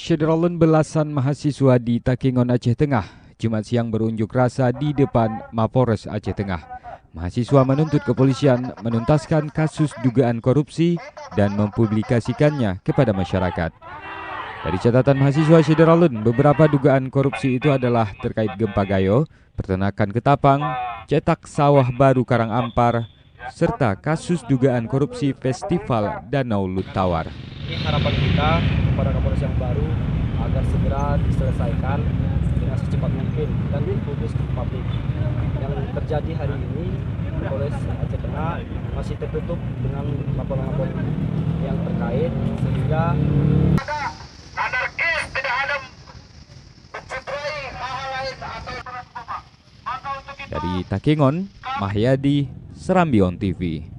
Syederalun belasan mahasiswa di Takengon, Aceh Tengah, Jumat siang berunjuk rasa di depan Mapolres Aceh Tengah. Mahasiswa menuntut kepolisian menuntaskan kasus dugaan korupsi dan mempublikasikannya kepada masyarakat. Dari catatan mahasiswa Syederalun, beberapa dugaan korupsi itu adalah terkait gempa Gayo, peternakan ketapang, cetak sawah baru Karang Ampar, serta kasus dugaan korupsi Festival Danau Luntawar. Ini harapan kita kepada Kapolres yang baru agar segera diselesaikan dengan secepat mungkin dan dipublis ke publik. Yang terjadi hari ini, Polres Aceh Tengah masih tertutup dengan laporan-laporan yang terkait, sehingga anarkis tidak ada mencederai hal lain atau Dari Takengon, Mahyadi, Serambi On TV.